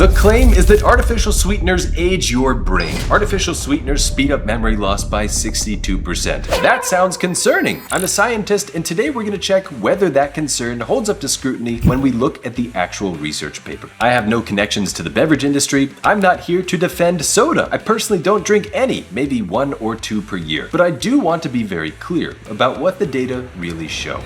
The claim is that artificial sweeteners age your brain. Artificial sweeteners speed up memory loss by 62%. That sounds concerning. I'm a scientist, and today we're going to check whether that concern holds up to scrutiny when we look at the actual research paper. I have no connections to the beverage industry. I'm not here to defend soda. I personally don't drink any, maybe 1 or 2 per year. But I do want to be very clear about what the data really show.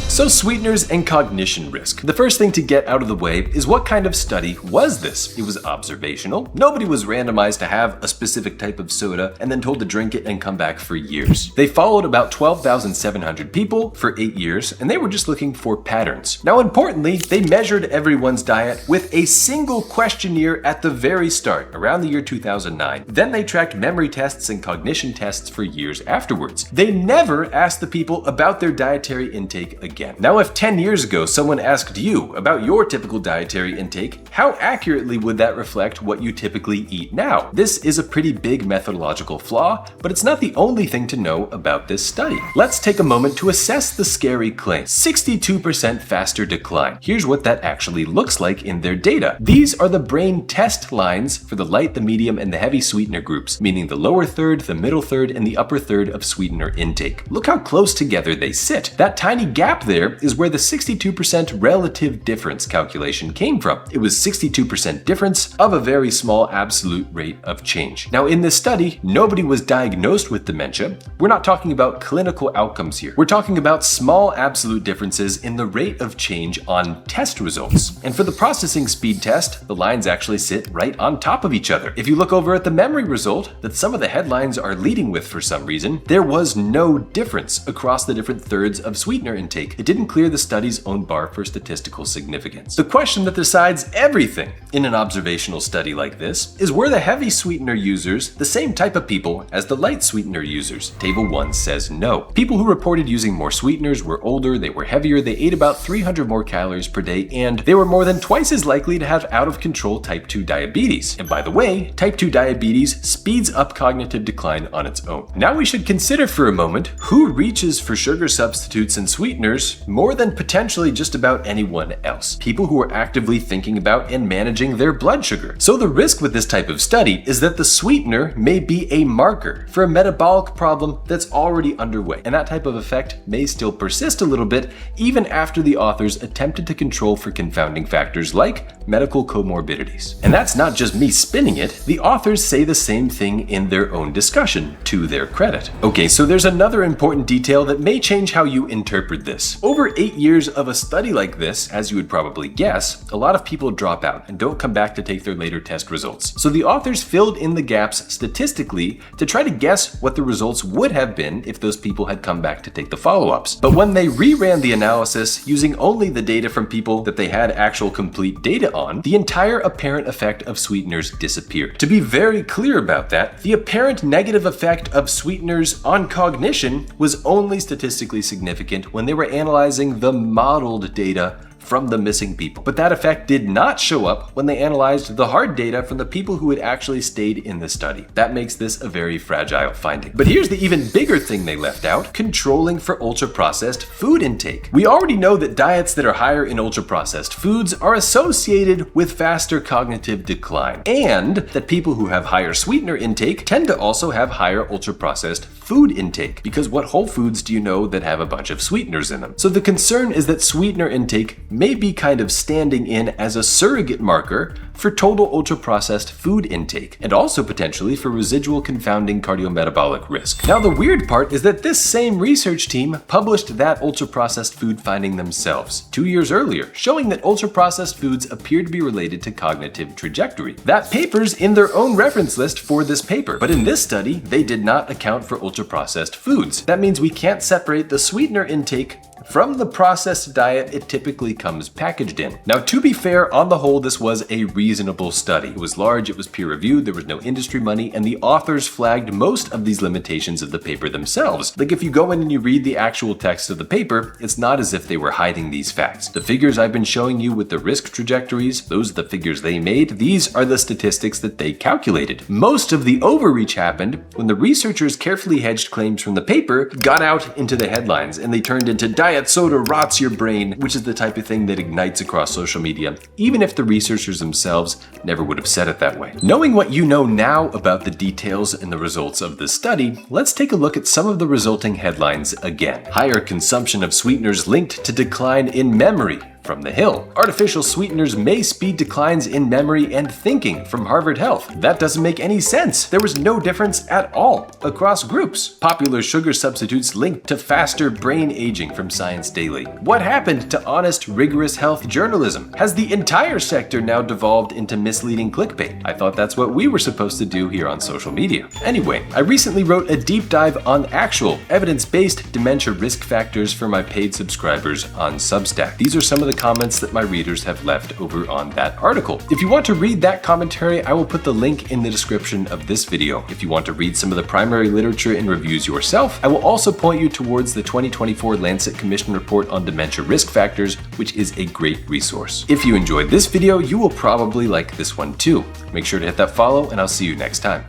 So sweeteners and cognition risk. The first thing to get out of the way is what kind of study was this? It was observational. Nobody was randomized to have a specific type of soda and then told to drink it and come back for years. They followed about 12,700 people for 8 years, and they were just looking for patterns. Now importantly, they measured everyone's diet with a single questionnaire at the very start, around the year 2009. Then they tracked memory tests and cognition tests for years afterwards. They never asked the people about their dietary intake again. Now, if 10 years ago someone asked you about your typical dietary intake, how accurately would that reflect what you typically eat now? This is a pretty big methodological flaw, but it's not the only thing to know about this study. Let's take a moment to assess the scary claim. 62% faster decline. Here's what that actually looks like in their data. These are the brain test lines for the light, the medium, and the heavy sweetener groups, meaning the lower third, the middle third, and the upper third of sweetener intake. Look how close together they sit. That tiny gap there is where the 62% relative difference calculation came from. It was 62% difference of a very small absolute rate of change. Now in this study, nobody was diagnosed with dementia. We're not talking about clinical outcomes here. We're talking about small absolute differences in the rate of change on test results. And for the processing speed test, the lines actually sit right on top of each other. If you look over at the memory result that some of the headlines are leading with for some reason, there was no difference across the different thirds of sweetener intake. It didn't clear the study's own bar for statistical significance. The question that decides everything in an observational study like this is, were the heavy sweetener users the same type of people as the light sweetener users? Table 1 says no. People who reported using more sweeteners were older, they were heavier, they ate about 300 more calories per day, and they were more than twice as likely to have out-of-control type 2 diabetes. And by the way, type 2 diabetes speeds up cognitive decline on its own. Now we should consider for a moment who reaches for sugar substitutes and sweeteners more than potentially just about anyone else. People who are actively thinking about and managing their blood sugar. So the risk with this type of study is that the sweetener may be a marker for a metabolic problem that's already underway, and that type of effect may still persist a little bit even after the authors attempted to control for confounding factors like medical comorbidities. And that's not just me spinning it, the authors say the same thing in their own discussion, to their credit. Okay, so there's another important detail that may change how you interpret this. Over 8 years of a study like this, as you would probably guess, a lot of people drop out and don't come back to take their later test results. So the authors filled in the gaps statistically to try to guess what the results would have been if those people had come back to take the follow-ups. But when they reran the analysis using only the data from people that they had actual complete data on, the entire apparent effect of sweeteners disappeared. To be very clear about that, the apparent negative effect of sweeteners on cognition was only statistically significant when they were analyzing the modeled data from the missing people. But that effect did not show up when they analyzed the hard data from the people who had actually stayed in the study. That makes this a very fragile finding. But here's the even bigger thing they left out: controlling for ultra-processed food intake. We already know that diets that are higher in ultra-processed foods are associated with faster cognitive decline, and that people who have higher sweetener intake tend to also have higher ultra-processed food intake, because what whole foods do you know that have a bunch of sweeteners in them? So the concern is that sweetener intake may be kind of standing in as a surrogate marker for total ultra-processed food intake, and also potentially for residual confounding cardiometabolic risk. Now the weird part is that this same research team published that ultra-processed food finding themselves 2 years earlier, showing that ultra-processed foods appear to be related to cognitive trajectory. That paper's in their own reference list for this paper, but in this study, they did not account for ultra-processed foods. That means we can't separate the sweetener intake from the processed diet it typically comes packaged in. Now, to be fair, on the whole, this was a reasonable study. It was large, it was peer-reviewed, there was no industry money, and the authors flagged most of these limitations of the paper themselves. Like, if you go in and you read the actual text of the paper, it's not as if they were hiding these facts. The figures I've been showing you with the risk trajectories, those are the figures they made. These are the statistics that they calculated. Most of the overreach happened when the researchers' carefully hedged claims from the paper got out into the headlines, and they turned into diet Diet soda rots your brain, which is the type of thing that ignites across social media, even if the researchers themselves never would have said it that way. Knowing what you know now about the details and the results of this study, let's take a look at some of the resulting headlines again. Higher consumption of sweeteners linked to decline in memory. From The Hill. Artificial sweeteners may speed declines in memory and thinking. From Harvard Health. That doesn't make any sense. There was no difference at all across groups. Popular sugar substitutes linked to faster brain aging. From Science Daily. What happened to honest, rigorous health journalism? Has the entire sector now devolved into misleading clickbait? I thought that's what we were supposed to do here on social media. Anyway, I recently wrote a deep dive on actual, evidence-based dementia risk factors for my paid subscribers on Substack. These are some of the comments that my readers have left over on that article. If you want to read that commentary, I will put the link in the description of this video. If you want to read some of the primary literature and reviews yourself, I will also point you towards the 2024 Lancet Commission Report on Dementia Risk Factors, which is a great resource. If you enjoyed this video, you will probably like this one too. Make sure to hit that follow, and I'll see you next time.